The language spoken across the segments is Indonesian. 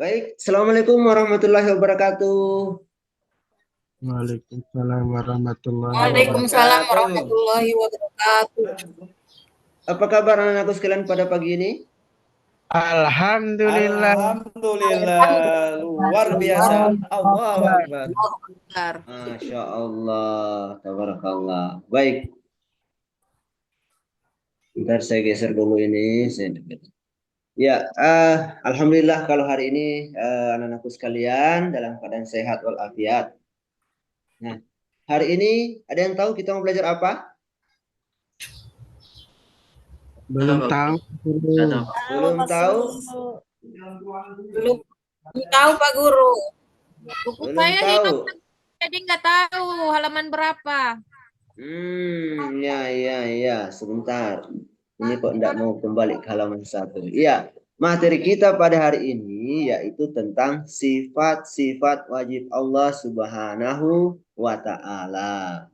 Baik, Assalamualaikum warahmatullahi wabarakatuh. Waalaikumsalam warahmatullahi Waalaikumsalam Wabarakatuh. warahmatullahi wabarakatuh. Apa kabar anak-anakku sekalian pada pagi ini? Alhamdulillah. Alhamdulillah, luar biasa. Allahu Akbar. Akbar. Masya Allah, tabarakallah. Baik, bentar saya geser dulu ini. Ya, Alhamdulillah kalau hari ini anak-anakku sekalian dalam keadaan sehat walafiat. Nah, hari ini ada yang tahu kita mau belajar apa? Belum tahu. Belum tahu? Belum tahu Pak Guru. Buku Belum saya tahu. hilang jadi nggak tahu halaman berapa. Ya, sebentar. Ini kok tidak mau kembali ke halaman 1. Iya, materi kita pada hari ini yaitu tentang sifat-sifat wajib Allah Subhanahu wa Ta'ala.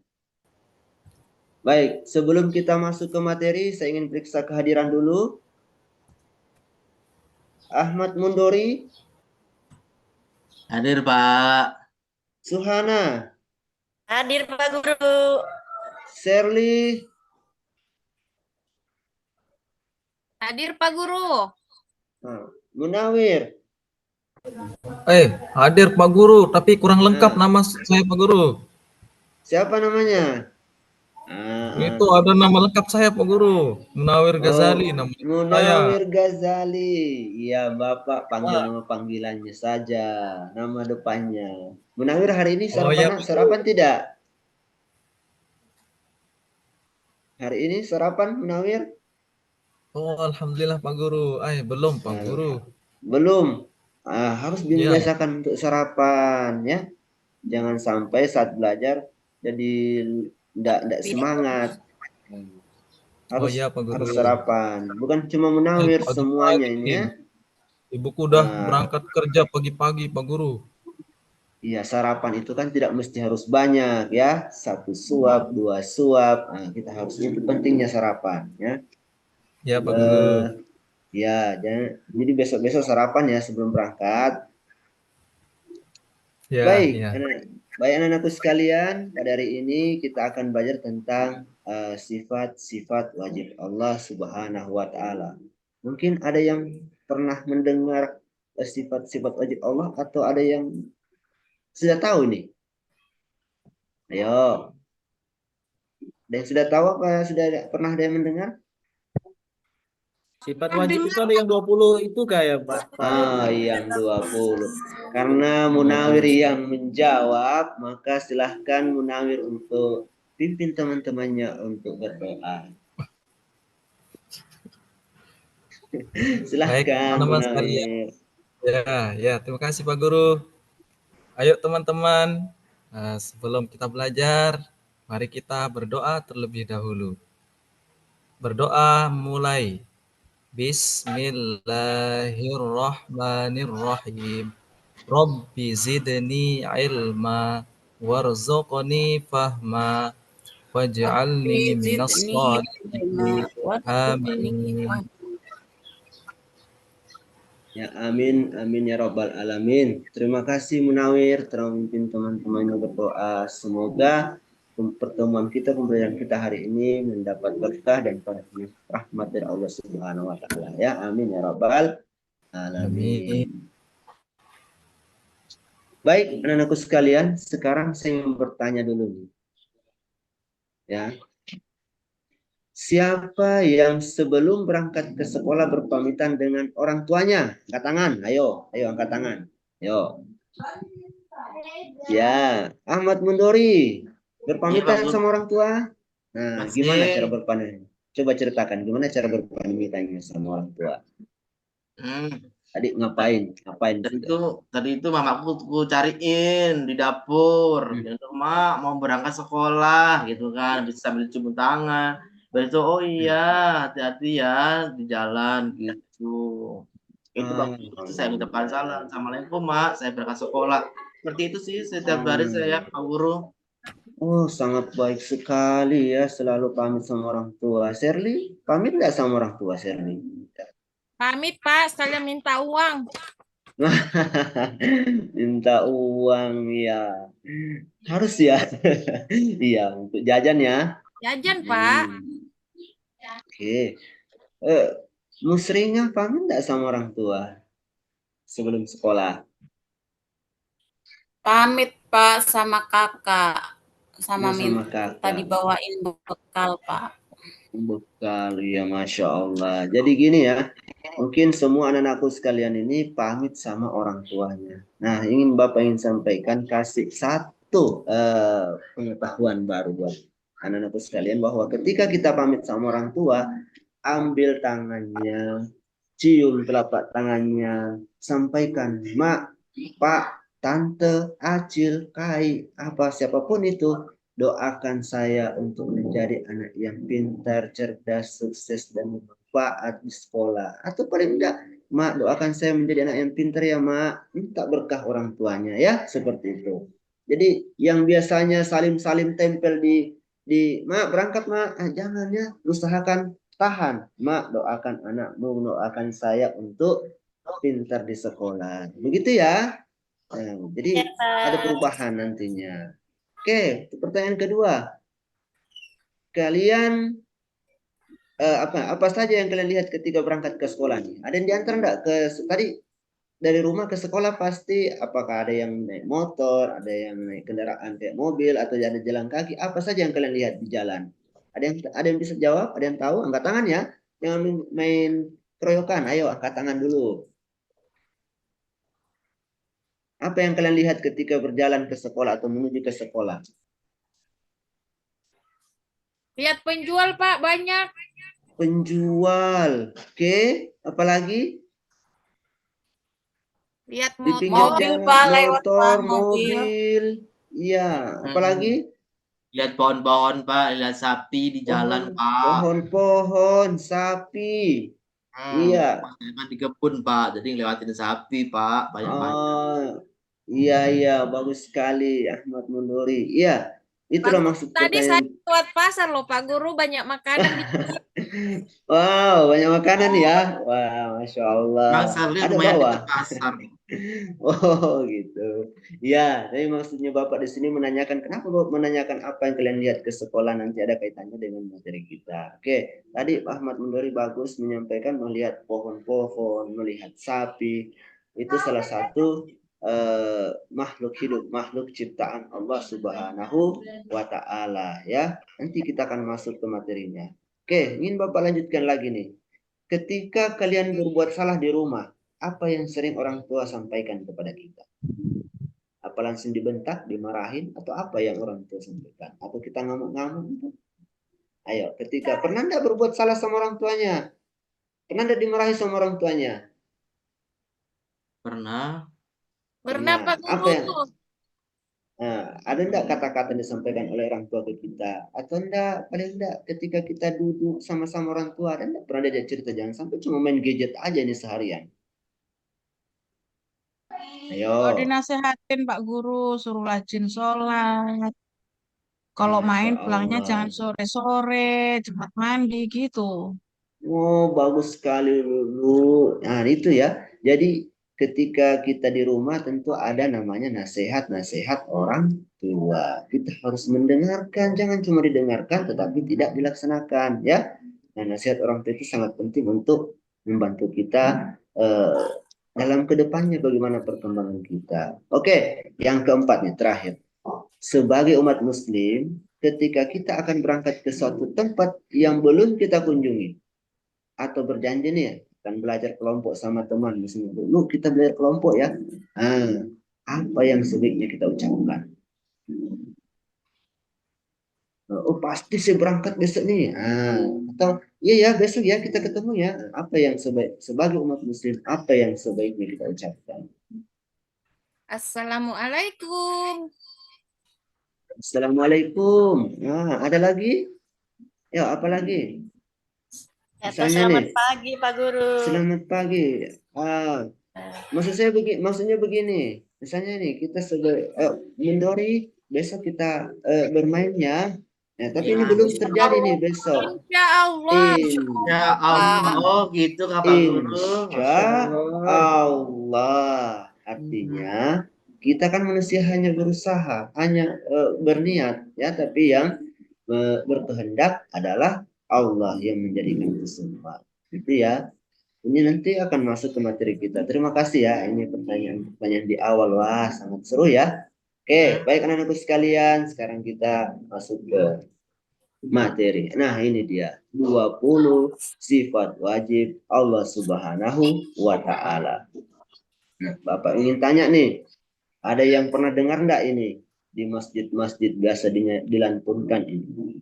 Baik, sebelum kita masuk ke materi, saya ingin periksa kehadiran dulu. Ahmad Mundori, Hadir, Pak. Suhana, Hadir Pak Guru. Shirley, Hadir Pak Guru. Munawir. Hadir Pak Guru, tapi kurang lengkap nama saya Pak Guru. Siapa namanya? Itu ada nama lengkap saya Pak Guru, Munawir Ghazali nama saya. Munawir Ghazali. Iya, Bapak panggil nama panggilannya saja, nama depannya. Munawir hari ini sarapan tidak? Hari ini sarapan Munawir? Oh, alhamdulillah Pak Guru. Belum Pak Guru. Belum. Harus dibiasakan untuk sarapan ya. Jangan sampai saat belajar jadi tidak semangat. Harus sarapan. Bukan cuma Munawir, semuanya ini ya. Ibuku udah berangkat kerja pagi-pagi Pak Guru. Iya, sarapan itu kan tidak mesti harus banyak ya. 1 suap, 2 suap. Kita harus, itu pentingnya sarapan ya. Ya Pak Guru. Ya, jadi besok-besok sarapan ya sebelum berangkat. Ya, Baik, ya. Baik anak-anakku sekalian, pada hari ini kita akan belajar tentang sifat-sifat wajib Allah Subhanahu wa Ta'ala. Mungkin ada yang pernah mendengar sifat-sifat wajib Allah atau ada yang sudah tahu nih? Ayo. Dan sudah tahu apa sudah pernah ada yang mendengar? Sifat wajib itu ada yang 20 itu kayak Pak. Yang 20. Karena Munawir yang menjawab, maka silahkan Munawir untuk pimpin teman-temannya untuk berdoa. Silahkan Munawir. Ya, terima kasih Pak Guru. Ayo teman-teman, sebelum kita belajar, mari kita berdoa terlebih dahulu. Berdoa mulai. Bismillahirrahmanirrahim. Rabbi zidni ilma warzuqni fahma waj'alni minas shalihin. Amin. Ya, amin, amin ya rabbal alamin. Terima kasih Munawir telah memimpin teman-temannya berdoa. Semoga pertemuan kita, pembelajaran kita hari ini mendapat berkah dan rahmat dari Allah Subhanahu wa Ta'ala. Ya, amin ya rabbal alamin. Baik, anak-anakku sekalian, sekarang saya ingin bertanya dulu nih. Ya. Siapa yang sebelum berangkat ke sekolah berpamitan dengan orang tuanya? Angkat tangan, ayo angkat tangan. Ayo. Ya, Ahmad Mundori berpamitan sama orang tua. Nah, gimana cara berpamitan? Coba ceritakan gimana cara berpamitannya sama orang tua. Tadi ngapain? Tadi itu mamaku cariin di dapur. Mak mau berangkat sekolah gitu kan, bisa sambil cium tangan. Itu oh iya, hati-hati ya di jalan gitu. Itu saya mengucapkan salam. Assalamualaikum Mak, saya berangkat sekolah. Seperti itu sih setiap hari saya Pak Guru. Oh, sangat baik sekali ya, selalu pamit sama orang tua. Shirley, pamit nggak sama orang tua Shirley? Pamit Pak, sekalian minta uang. Minta uang ya. Harus ya. Iya, untuk jajan ya. Jajan, Pak. Oke. Eh, Musringah pamit enggak sama orang tua sebelum sekolah? Pamit Pak sama kakak. Sama Sama minta kakak. dibawain bekal Pak. Bekal, ya Masya Allah. Jadi gini ya, mungkin semua anak-anakku sekalian ini pamit sama orang tuanya. Nah, Bapak ingin sampaikan, kasih satu pengetahuan baru buat anak-anakku sekalian, bahwa ketika kita pamit sama orang tua, ambil tangannya, cium telapak tangannya, sampaikan, Mak, Pak, Tante, Acil, Kai, apa siapapun itu, doakan saya untuk menjadi anak yang pintar, cerdas, sukses, dan bermanfaat di sekolah. Atau paling tidak, Mak, doakan saya menjadi anak yang pintar ya, Mak. Minta berkah orang tuanya ya, seperti itu. Jadi yang biasanya salim-salim tempel di Mak berangkat Mak, jangan ya, usahakan tahan. Mak, doakan anakmu, doakan saya untuk pintar di sekolah. Begitu ya. Nah, jadi ada perubahan nantinya. Oke, pertanyaan kedua. Kalian apa saja yang kalian lihat ketika berangkat ke sekolah nih? Ada yang diantar enggak ke tadi dari rumah ke sekolah pasti apakah ada yang naik motor, ada yang naik kendaraan kayak mobil atau ada jalan kaki? Apa saja yang kalian lihat di jalan? Ada yang bisa jawab? Ada yang tahu? Angkat tangan ya. Jangan main keroyokan. Ayo angkat tangan dulu. Apa yang kalian lihat ketika berjalan ke sekolah atau menuju ke sekolah? Lihat penjual, Pak, banyak. Penjual. Oke, apalagi? Lihat Di pinggir Mobil, jalan, Pak, lewat, motor, Pak, mobil. mobil. Iya, apalagi? Lihat pohon-pohon, Pak. Lihat sapi di jalan, Pak. Pohon-pohon, sapi. Iya. Kan di kebun, Pak. Jadi ngelewatin sapi, Pak. Banyak-banyak. Iya, bagus sekali Ahmad Munduri. Iya, itulah Pak, maksud tadi saya pertanyaan. lewat pasar loh, Pak Guru, banyak makanan di Wow, banyak makanan ya. Wah, Masya Allah. Bang Sarli Ada lumayan bawa. dekat pasar. Oh, gitu. Ya, tapi maksudnya Bapak di sini menanyakan kenapa Bapak menanyakan apa yang kalian lihat ke sekolah, nanti ada kaitannya dengan materi kita. Oke, tadi Pak Ahmad Munduri bagus menyampaikan melihat pohon-pohon, melihat sapi. Itu salah satu makhluk hidup, makhluk ciptaan Allah Subhanahu wa taala ya. Nanti kita akan masuk ke materinya. Oke, ingin Bapak lanjutkan lagi nih. Ketika kalian berbuat salah di rumah, apa yang sering orang tua sampaikan kepada kita? Apa langsung dibentak, dimarahin, atau apa yang orang tua sampaikan? Atau kita ngamuk-ngamuk? Ayo, ketika pernah enggak berbuat salah sama orang tuanya? Pernah enggak dimarahi sama orang tuanya? Pernah. Pernah, Pak Apa yang Guru. ada enggak kata-kata yang disampaikan oleh orang tua ke kita? Atau enggak, paling enggak ketika kita duduk sama-sama orang tua, ada enggak pernah dia cerita, jangan sampai cuma main gadget aja nih seharian. Ayo. Kalau dinasehatin Pak Guru, suruh rajin sholat. Kalau main pulangnya jangan sore-sore, cepat mandi gitu. Oh, bagus sekali dulu. Nah, itu ya. Jadi ketika kita di rumah tentu ada namanya nasihat-nasihat orang tua. Kita harus mendengarkan, jangan cuma didengarkan tetapi tidak dilaksanakan ya. Nah, nasihat orang tua itu sangat penting untuk membantu kita dalam kedepannya bagaimana perkembangan kita. Oke, yang keempat nih terakhir. Sebagai umat muslim, ketika kita akan berangkat ke suatu tempat yang belum kita kunjungi atau berjanji nih akan belajar kelompok sama teman misalnya, dulu kita belajar kelompok ya, apa yang sebaiknya kita ucapkan? Oh, pasti saya berangkat besok nih, atau iya ya besok ya kita ketemu ya. Apa yang sebagai umat muslim, apa yang sebaiknya kita ucapkan? Assalamualaikum. Assalamualaikum. Ada lagi? Ya, apa lagi? Selamat pagi Pak Guru. Selamat pagi. Maksudnya begini. Misalnya nih kita Mundori besok kita bermain ya. Ya, tapi ini belum terjadi nih besok. Insya Allah. Ya Allah, gitu Kak Pak Guru. Insya Allah. Artinya kita kan manusia hanya berusaha, hanya berniat ya, tapi yang berkehendak adalah Allah yang menjadikan itu semua. Gitu ya. Ini nanti akan masuk ke materi kita. Terima kasih ya. Ini pertanyaan-pertanyaan di awal. Wah, sangat seru ya. Oke, baik anak-anakku sekalian. Sekarang kita masuk ke materi. Nah, ini dia 20 sifat wajib Allah Subhanahu wa taala. Nah, Bapak ingin tanya nih, ada yang pernah dengar enggak ini di masjid-masjid biasa dilantunkan ini?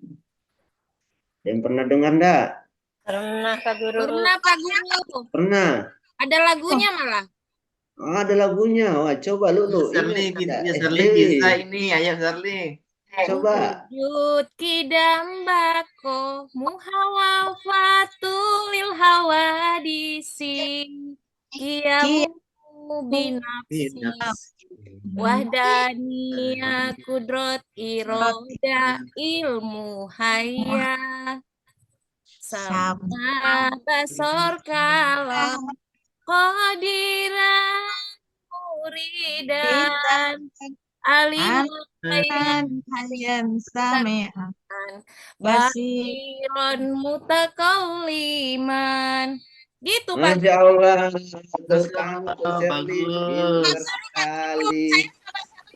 Yang pernah dengar enggak? Pernah Kak Guru. Pernah Pak Guru. Pernah. Ada lagunya malah. Ada lagunya. Wah, coba lu. Shirley, Ini Shirley bisa ini. Ayo Shirley. Coba. Wujud kidam bako muhawa fatulil hawadisi kiamu binafsi wahdaniya kudrot iroda ilmu haya sama basor kalam qadiran muridan alim Kalian sami'an basir basiron mutakalliman. Gitu Pak. Masya Allah. Bagus. Pinter sekali.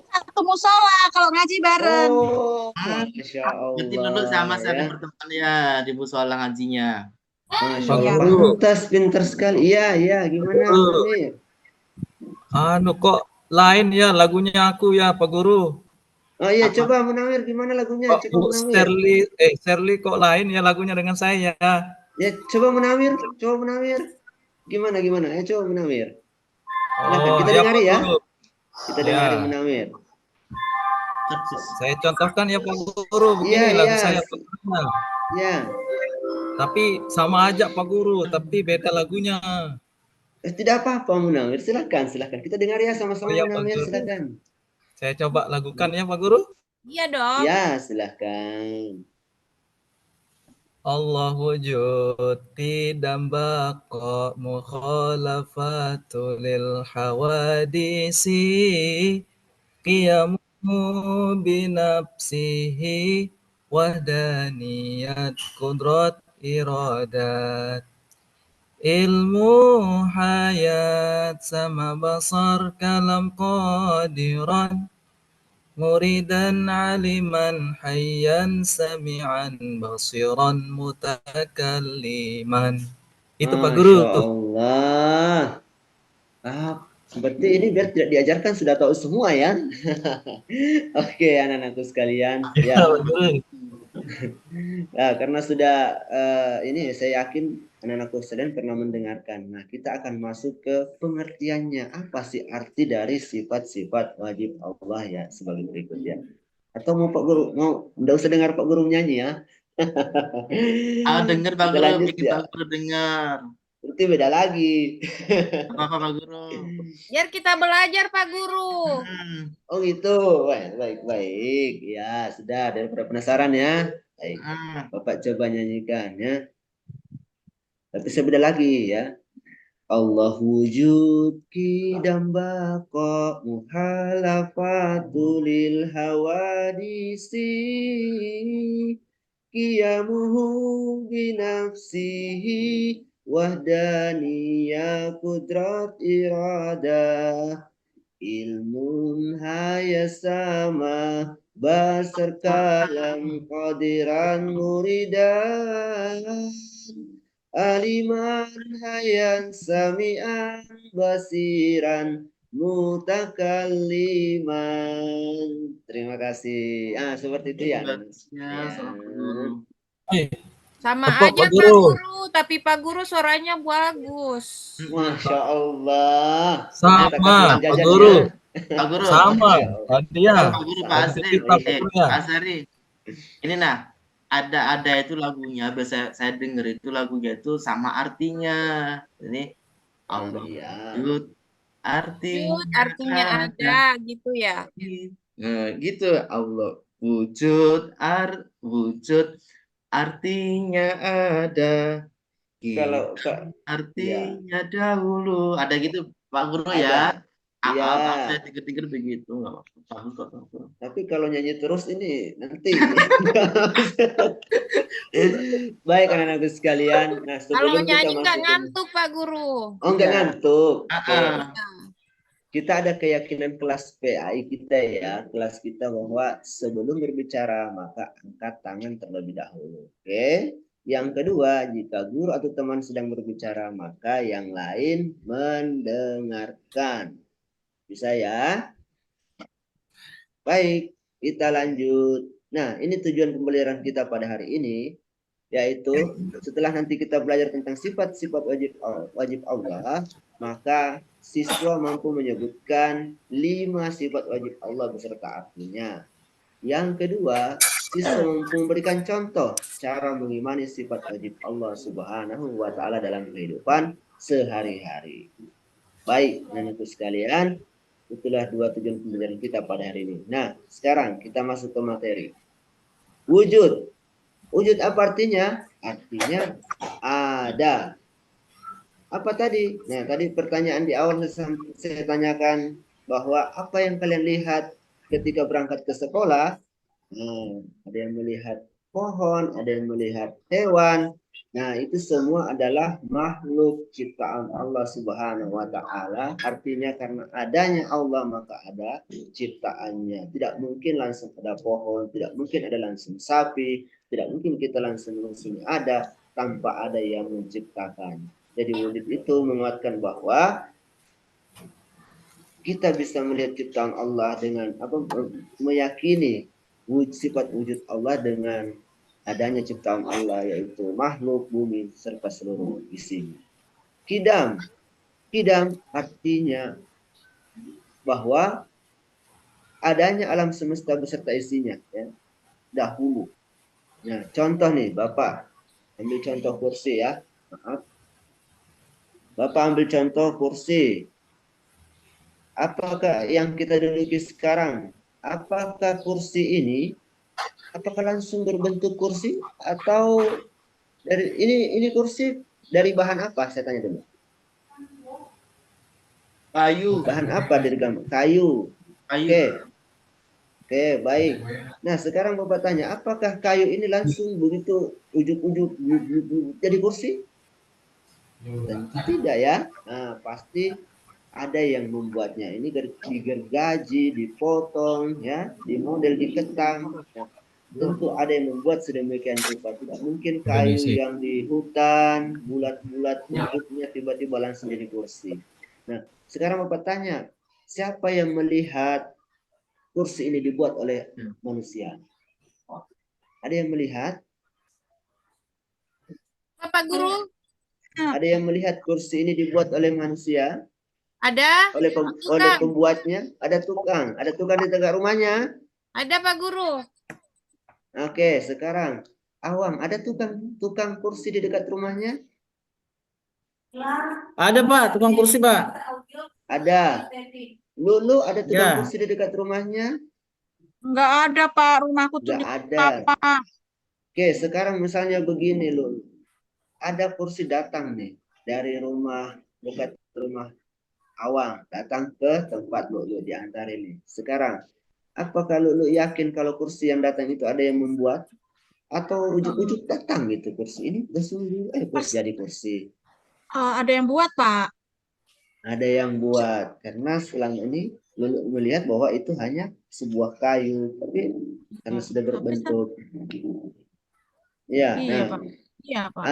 satu musola kalau ngaji bareng. Oh, Masya Allah. Berarti dulu sama ya. saya berteman ya di musola ngajinya. Masya Pak Allah. Guru. Pantas, pinter sekali. Iya, gimana? Amir? Anu kok lain ya lagunya aku ya Pak Guru. Oh iya, coba Munawir gimana lagunya? Kok Coba Bu Munawir. Shirley kok lain ya lagunya dengan saya. Ya, coba Munawir. Gimana? Coba Munawir. Silakan, kita ya, dengari Pak ya. Guru. Kita dengari Munawir. Saya contohkan ya Pak Guru, begini lagu saya Pak Guru. Ya. Tapi sama aja Pak Guru, tapi beda lagunya. Tidak apa-apa Munawir. Silakan. Kita dengar ya sama-sama Oh, ya, Pak Munawir. Guru. Silakan. Saya coba lakukan ya Pak Guru. Iya dong. Ya, silakan. Allah wujud tidak bako mukhalafatul lil hawadisi qiyamu binafsihi wahdaniyat kudrat iradat ilmu hayat sama basar kalam qadiran muridan aliman hayyan sami'an basiran mutakalliman. Itu Pak Guru Masya tuh. Allah. Seperti ini biar tidak diajarkan sudah tahu semua ya. Oke, anak-anakku sekalian. Ya. Nah, karena sudah ini saya yakin anak-anakku sekalian pernah mendengarkan. Nah, kita akan masuk ke pengertiannya. Apa sih arti dari sifat-sifat wajib Allah ya sebagai berikut ya. Atau mau Pak Guru, enggak usah dengar Pak Guru nyanyi ya. Dengar Pak Kita Guru, lanjut bikin ya. Pak Guru dengar. Berarti beda lagi. Apa Pak Guru? Biar kita belajar Pak Guru. Oh gitu. Baik. Ya, sudah daripada penasaran ya. Baik. Bapak coba nyanyikan ya. Tapi saya beda lagi ya. Allah wujud kidam baqa muhalafatul hawadisi qiyamuhu binafsihi wahdaniyah kudrat iradah ilmun hayasama basar kalam qadiran muridan aliman hayan sami'an basiran mutakalliman. Terima kasih. Seperti itu ya. Sama Apa, aja Pak Guru? Pak Guru, tapi Pak Guru suaranya bagus. Masya Allah. Sama Pak Jajan Guru. Pak Guru. Sama. Tadi ya. Pak Guru, Pak Asri. Pak Guru ya. Pak Asri. Ini nah, ada itu lagunya, biasa saya denger itu lagunya itu sama artinya. Ini Allah wujud artinya Artinya ada gitu ya. Nah, gitu Allah Wujud artinya ada. Kalau Artinya dahulu. Ada gitu Pak Guru ada. ya. Maaf, Ya, saya tiga-tiga begitu. Nggak apa-apa. Paham kok, Pak Guru. tapi kalau nyanyi terus ini nanti. Baik anak-anakku sekalian. Nah, Kalau sebelum kita nyanyi nggak masuk ke... ngantuk Pak Guru. Oh, enggak Iya. ngantuk. Oke. Kita ada keyakinan kelas PAI kita ya, kelas kita bahwa sebelum berbicara maka angkat tangan terlebih dahulu. Oke. Yang kedua, jika guru atau teman sedang berbicara maka yang lain mendengarkan. Bisa ya? Baik, kita lanjut. Nah, ini tujuan pembelajaran kita pada hari ini, yaitu setelah nanti kita belajar tentang sifat-sifat wajib Allah, maka siswa mampu menyebutkan 5 sifat wajib Allah beserta artinya. Yang kedua, siswa mampu memberikan contoh cara mengimani sifat wajib Allah Subhanahu wa Ta'ala dalam kehidupan sehari-hari. Baik, anak-anakku sekalian, itulah 2 tujuan pembelajaran kita pada hari ini. Nah, sekarang kita masuk ke materi. Wujud. Wujud apa artinya? Artinya ada. Apa tadi? Nah, tadi pertanyaan di awal saya tanyakan bahwa apa yang kalian lihat ketika berangkat ke sekolah? Ada yang melihat pohon, ada yang melihat hewan. Nah, itu semua adalah makhluk ciptaan Allah Subhanahu wa Ta'ala. Artinya karena adanya Allah maka ada ciptaannya. Tidak mungkin langsung ada pohon, tidak mungkin ada langsung sapi, tidak mungkin kita langsung ada tanpa ada yang menciptakan. Jadi wujud itu menguatkan bahwa kita bisa melihat ciptaan Allah dengan meyakini sifat wujud Allah dengan adanya ciptaan Allah, yaitu makhluk, bumi, serta seluruh isinya. Kidam artinya bahwa adanya alam semesta beserta isinya, ya, dahulu. Nah, contoh nih, Bapak ambil contoh kursi ya. Maaf. Bapak ambil contoh kursi. Apakah yang kita duduki sekarang? Apakah kursi ini langsung berbentuk kursi atau dari ini kursi dari bahan apa? Saya tanya dulu. Kayu. Bahan apa dari gambar? Kayu. Oke, baik. Nah, sekarang Bapak tanya, apakah kayu ini langsung begitu ujuk-ujuk jadi kursi? Tentu tidak ya. Nah, pasti ada yang membuatnya. Ini digergaji, dipotong, ya, dimodel, diketang. Tentu ada yang membuat sedemikian rupa. Tidak mungkin kayu yang di hutan bulat-bulat bentuknya tiba-tiba langsung jadi kursi. Nah, sekarang Bapak tanya, siapa yang melihat kursi ini dibuat oleh manusia? Ada yang melihat? Bapak Guru? Ada yang melihat kursi ini dibuat oleh manusia? Ada? Oleh pembuatnya? Ada tukang di dekat rumahnya? Ada Pak Guru. Oke, sekarang Awam, ada tukang kursi di dekat rumahnya? Ada Pak, tukang kursi Pak. Ada. Lulu, ada tukang kursi di dekat rumahnya? Enggak ada Pak, rumahku tuh Enggak di ada. Pak. Oke, sekarang misalnya begini Lulu. Ada kursi datang nih dari dekat rumah Awang, datang ke tempat Lulu diantar ini. Sekarang, apakah Lulu yakin kalau kursi yang datang itu ada yang membuat? Atau ujuk-ujuk datang gitu kursi ini jadi kursi? Ada yang buat Pak. Ada yang buat, karena selama ini Lulu melihat bahwa itu hanya sebuah kayu, tapi karena sudah berbentuk. Ya, Iya, nah, Pak. Iya, Pak.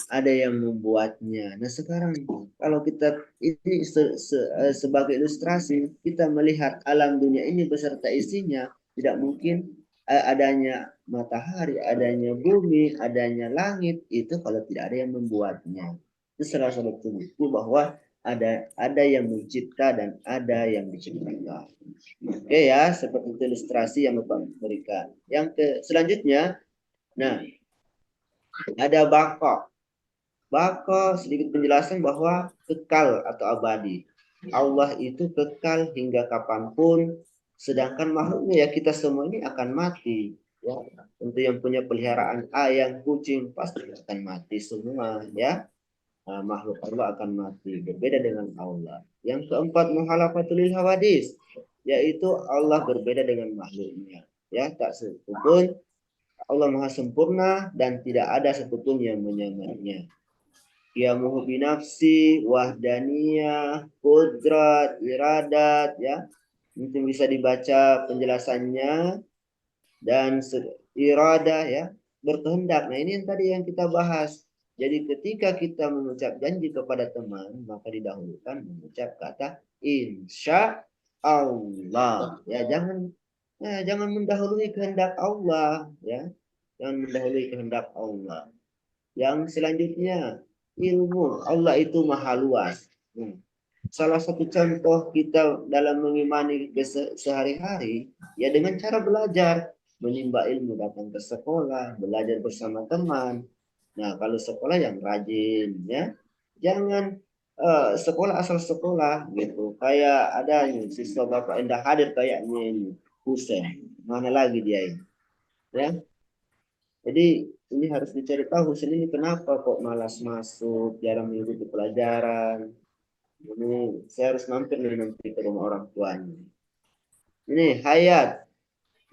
ada yang membuatnya. Nah, sekarang kalau kita ini sebagai ilustrasi, kita melihat alam dunia ini beserta isinya, tidak mungkin adanya matahari, adanya bumi, adanya langit, itu kalau tidak ada yang membuatnya. Itu salah satu bukti bahwa ada yang mencipta dan ada yang diciptakan. Oke ya, seperti itu ilustrasi yang Bapak berikan. Yang selanjutnya, nah, ada bako. Bako sedikit penjelasan bahwa kekal atau abadi. Allah itu kekal hingga kapanpun, Sedangkan makhluknya ya kita semua ini akan mati. Ya, untuk yang punya peliharaan ayam, kucing pasti akan mati semua. Ya, nah, makhluk Allah akan mati. Berbeda dengan Allah. Yang keempat muhalafatul hawadis, yaitu Allah berbeda dengan makhluknya. Ya, tak satupun Allah maha sempurna dan tidak ada satupun yang menyamainya. Qiyamuhu binafsi, wahdaniyah, qudrat, iradat, ya. Mungkin bisa dibaca penjelasannya dan iradah, ya, berkehendak. Nah, ini yang tadi yang kita bahas. Jadi ketika kita mengucap janji kepada teman, maka didahulukan mengucap kata insya Allah. Ya, jangan mendahului kehendak Allah, ya. Jangan mendahului kehendak Allah. Yang selanjutnya, ilmu Allah itu maha luas. Salah satu contoh kita dalam mengimani sehari-hari, ya dengan cara belajar, menimba ilmu, datang ke sekolah, belajar bersama teman. Nah, kalau sekolah yang rajin, ya, jangan sekolah asal sekolah gitu. Kayak ada nih siswa Bapak Endah hadir kayaknya ini, Husen, mana lagi dia ini, ya. Jadi ini harus dicari tahu sendiri kenapa kok malas masuk, jarang mengikuti pelajaran. Ini saya harus mampir nih nanti ke rumah orang tuanya. Ini hayat,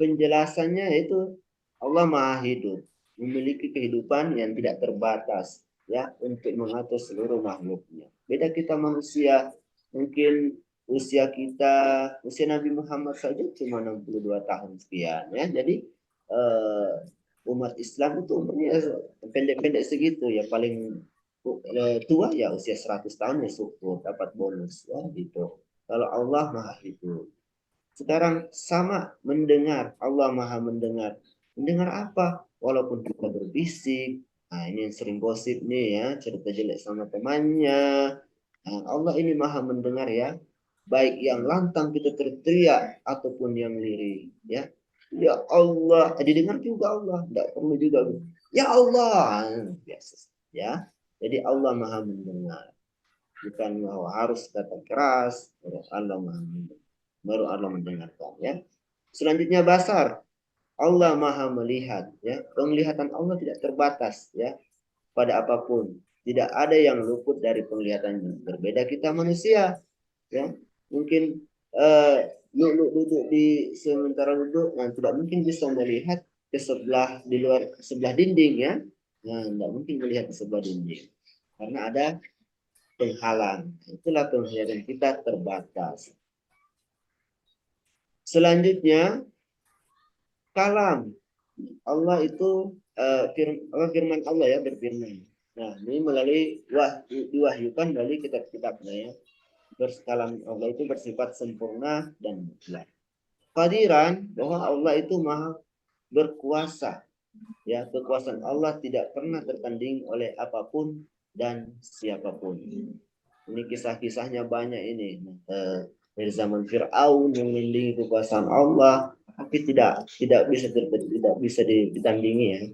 penjelasannya itu Allah maha hidup, memiliki kehidupan yang tidak terbatas, ya, untuk mengatur seluruh makhluknya. Beda kita manusia, mungkin usia Nabi Muhammad saja cuma 62 tahun sekian, ya. Jadi umat Islam itu umurnya pendek-pendek segitu, ya, paling tua ya usia 100 tahun ya syukur dapat bonus, ya gitu. Kalau Allah maha hidup. Sekarang sama mendengar, Allah maha mendengar. Mendengar apa? Walaupun kita berbisik. Nah, ini yang sering gosip nih, ya, cerita jelek sama temannya. Nah, Allah ini maha mendengar, ya. Baik yang lantang kita teriak ataupun yang lirih, ya. Ya Allah, didengar juga Allah, tidak perlu juga. Ya Allah, biasa, ya. Jadi Allah maha mendengar. Bukan bahwa harus kata keras, baru Allah maha mendengar. Baru Allah mendengarkan, ya. Selanjutnya basar. Allah maha melihat, ya. Penglihatan Allah tidak terbatas, ya, pada apapun. Tidak ada yang luput dari penglihatannya. Berbeda kita manusia, ya. Mungkin duduk di sementara duduk, nah, tidak mungkin bisa melihat ke sebelah di luar sebelah dinding, ya. Nah, tidak mungkin melihat ke sebelah dinding karena ada penghalang. Itulah penglihatan kita terbatas. Selanjutnya kalam. Allah itu firman Allah, ya, berfirman. Nah, ini melalui diwahyukan melalui kitab-kitabnya, ya. Berkalam Allah itu bersifat sempurna dan mutlak. Qadiran, bahwa Allah itu maha berkuasa, ya. Kekuasaan Allah tidak pernah tertanding oleh apapun dan siapapun. Ini kisah-kisahnya banyak ini. Dari zaman Fir'aun yang melindungi kekuasaan Allah, tapi tidak bisa ditandingi, ya.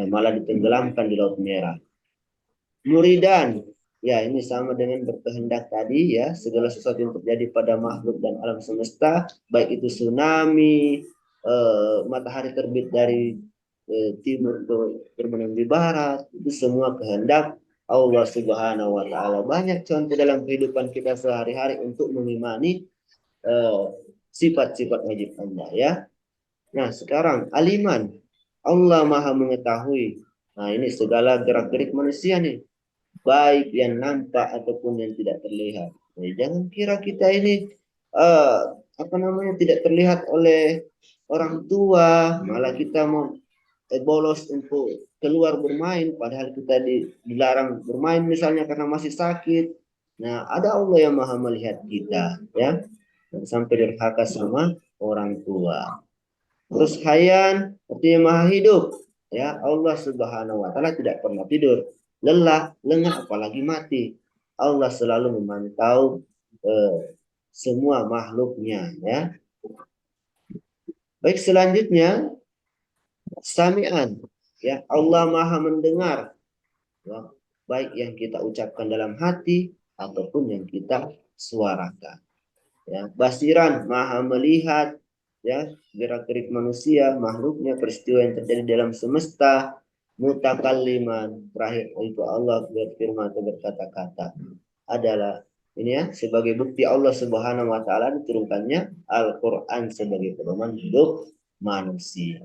Malah ditenggelamkan di Laut Merah. Muridan, ya, ini sama dengan berkehendak tadi, ya. Segala sesuatu yang terjadi pada makhluk dan alam semesta, baik itu tsunami, matahari terbit dari timur ke terbenam di barat, itu semua kehendak Allah Subhanahu wa Ta'ala. Banyak contoh dalam kehidupan kita sehari-hari untuk mengimani sifat-sifat wajib Allah, ya. Nah, sekarang aliman, Allah maha mengetahui. Nah, ini segala gerak-gerik manusia nih, baik yang nampak ataupun yang tidak terlihat. Nah, jangan kira kita ini tidak terlihat oleh orang tua, malah kita mau bolos untuk keluar bermain, padahal kita dilarang bermain misalnya karena masih sakit. Nah, ada Allah yang maha melihat kita, ya, sampai durhaka sama orang tua. Terus hayan, artinya maha hidup, ya. Allah Subhanahu wa Ta'ala tidak pernah tidur, lelah, lengah, apalagi mati. Allah selalu memantau semua makhluknya, ya. Baik, selanjutnya sami'an, ya. Allah maha mendengar, ya, baik yang kita ucapkan dalam hati ataupun yang kita suarakan, ya. Basiran, maha melihat ya, gerak-gerik manusia, makhluknya, peristiwa yang terjadi dalam semesta, mutakalliman, terakhir itu Allah berfirman atau berkata-kata, adalah ini ya, sebagai bukti Allah Subhanahu wa taala diturunkannya Al-Qur'an sebagai pedoman hidup manusia.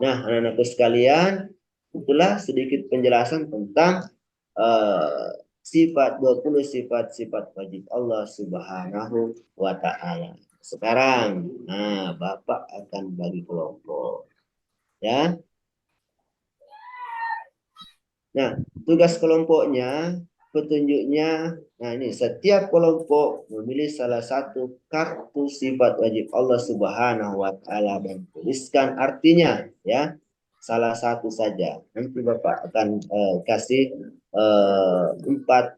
Nah, anak-anakku sekalian, itulah sedikit penjelasan tentang 20 sifat-sifat wajib Allah Subhanahu wa taala. Sekarang, nah, Bapak akan bagi kelompok. Ya. Nah, tugas kelompoknya, petunjuknya, nah ini setiap kelompok memilih salah satu kartu sifat wajib Allah Subhanahu wa taala dan tuliskan artinya, ya. Salah satu saja. Nanti Bapak akan kasih 4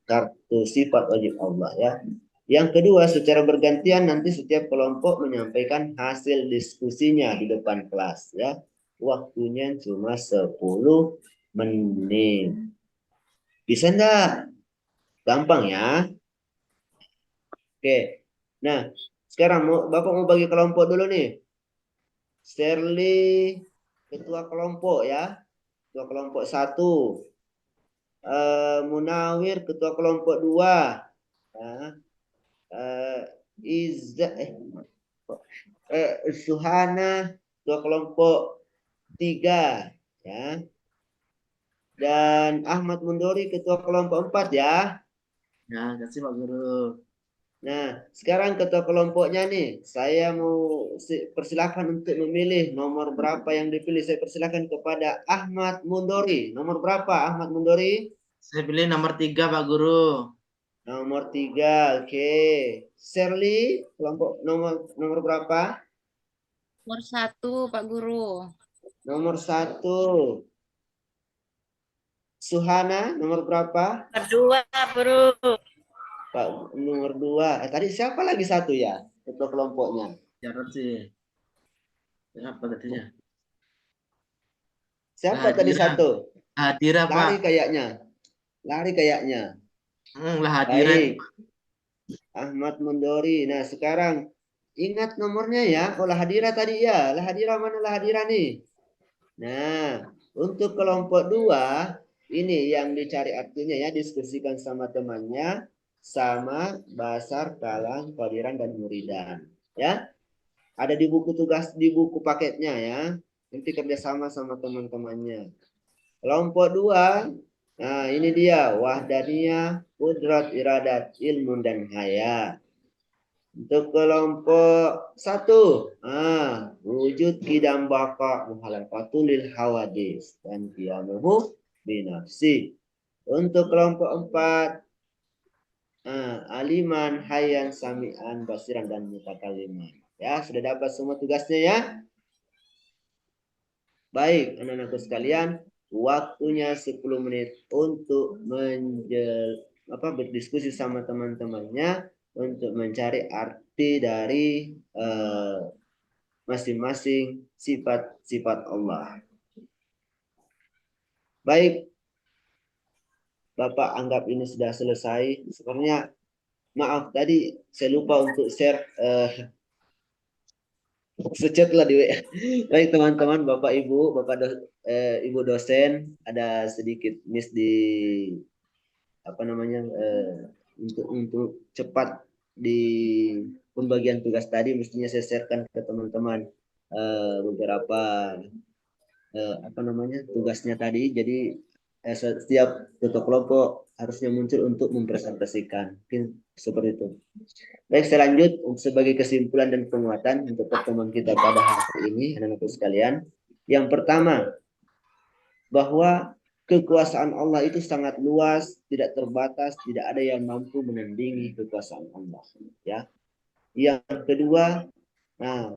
kartu sifat wajib Allah, ya. Yang kedua, secara bergantian nanti setiap kelompok menyampaikan hasil diskusinya di depan kelas, ya. Waktunya cuma 10 menit. Bisa enggak? Gampang ya. Oke. Nah, sekarang Bapak mau bagi kelompok dulu nih. Shirley ketua kelompok ya. Ketua kelompok 1. Munawir ketua kelompok 2. Suhana ketua kelompok 3 ya. Dan Ahmad Mundori ketua kelompok 4 ya. Ya, kasih Pak Guru. Nah, sekarang ketua kelompoknya nih, saya mau persilakan untuk memilih nomor berapa yang dipilih. Saya persilakan kepada Ahmad Mundori. Nomor berapa Ahmad Mundori? Saya pilih nomor 3 Pak Guru. Nomor 3, oke. Shirley, kelompok nomor berapa? Nomor 1, Pak Guru. Nomor 1. Suhana, nomor berapa? Kedua, Guru. Pak, nomor 2. Tadi siapa lagi satu ya? Ketua kelompoknya. Jarod sih. Apa tadinya? Siapa tadi satu? Hadira, Pak. Lari kayaknya. Lah Hadira. Baik. Ahmad Mundori. Nah, sekarang ingat nomornya ya. Oh, Hadira tadi ya. Hadira mana Hadira nih? Nah, untuk kelompok 2, ini yang dicari artinya ya, diskusikan sama temannya, sama Basar, Kalang, Qadiran, dan Muridan. Ya, ada di buku tugas, di buku paketnya ya. Nanti kerjasama sama teman-temannya. Kelompok 2, nah ini dia, wahdaniyah, kudrat, iradat, ilmu, dan haya. Untuk kelompok 1, wujud kidam baka muhalafatul lil hawadis dan qiyamuhu binafsi. Untuk kelompok 4, aliman, hayyan, sami'an, basiran, dan mutakalliman. Ya, sudah dapat semua tugasnya ya. Baik, anak-anakku sekalian, waktunya 10 menit untuk berdiskusi sama teman-temannya untuk mencari arti dari masing-masing sifat-sifat Allah. Baik, Bapak anggap ini sudah selesai. Sebenarnya maaf tadi saya lupa untuk share sechat lah di WA. Baik teman-teman, Bapak Ibu, Ibu dosen, ada sedikit miss di untuk cepat di pembagian tugas tadi, mestinya saya sharekan ke teman-teman beberapa tugasnya tadi. Jadi setiap ketua kelompok harusnya muncul untuk mempresentasikan. Mungkin seperti itu. Baik, saya lanjut sebagai kesimpulan dan penguatan untuk pertemuan kita pada hari ini, anak-anakku sekalian. Yang pertama, bahwa kekuasaan Allah itu sangat luas, tidak terbatas, tidak ada yang mampu menandingi kekuasaan Allah. Ya. Yang kedua,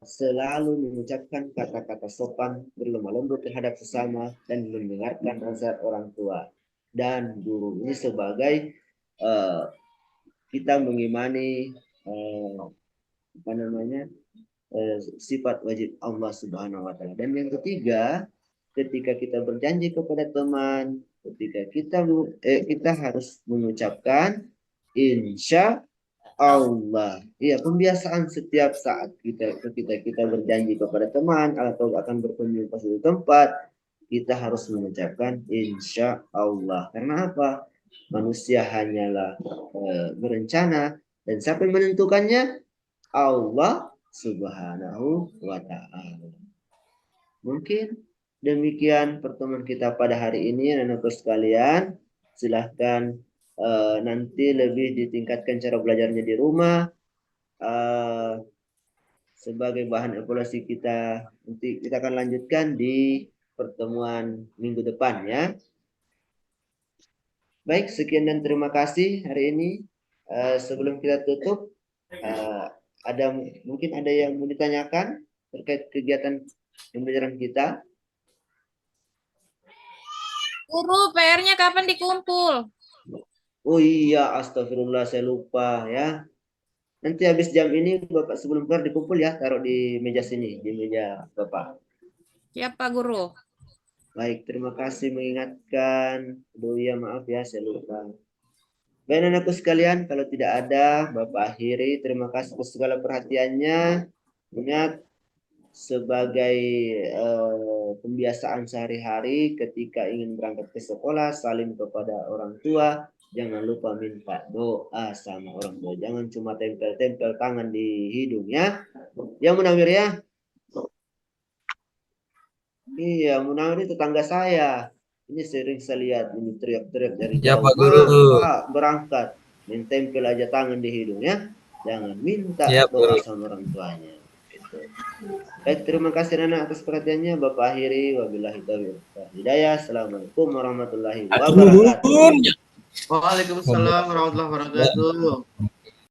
selalu mengucapkan kata-kata sopan, berlemah lembut terhadap sesama, dan mendengarkan nasihat orang tua dan guru. Ini sebagai kita mengimani sifat wajib Allah Subhanahu wa taala. Dan yang ketiga, ketika kita berjanji kepada teman, ketika kita harus mengucapkan insya Allah. Iya, pembiasaan setiap saat kita berjanji kepada teman atau akan berkunjung ke suatu tempat, kita harus mengucapkan insya Allah. Karena apa? Manusia hanyalah berencana, dan siapa yang menentukannya? Allah Subhanahu wa Ta'ala. Mungkin demikian pertemuan kita pada hari ini, anak-anakku sekalian. Silahkan nanti lebih ditingkatkan cara belajarnya di rumah. Sebagai bahan evaluasi kita, nanti kita akan lanjutkan di pertemuan minggu depan ya. Baik, sekian dan terima kasih hari ini. Sebelum kita tutup, mungkin ada yang mau ditanyakan terkait kegiatan pembelajaran kita? Guru, PR-nya kapan dikumpul? Oh iya, astagfirullah, saya lupa ya. Nanti habis jam ini Bapak sebelum keluar dikumpul ya, taruh di meja sini, di meja Bapak. Siap, Pak Guru. Baik, terima kasih mengingatkan. Aduh ya, maaf ya, saya lupa. Baik, anakku sekalian, kalau tidak ada, Bapak akhiri. Terima kasih atas segala perhatiannya. Ingat, sebagai pembiasaan sehari-hari ketika ingin berangkat ke sekolah, salim kepada orang tua, jangan lupa minta doa sama orang tua. Jangan cuma tempel-tempel tangan di hidung ya. Ya Munawir ya. Iya, Munawir itu tetangga saya. Ini sering saya lihat ini teriak-teriak dari Ya, jauh. Pak Guru. Pak, berangkat, main tempel aja tangan di hidung ya. Jangan minta Ya, doa Guru. sama orang tuanya. Baik, terima kasih anak atas perhatiannya. Bapak akhiri, wabillahi taufiq wal hidayah. Assalamualaikum warahmatullahi wabarakatuh. Waalaikumsalam warahmatullahi wabarakatuh.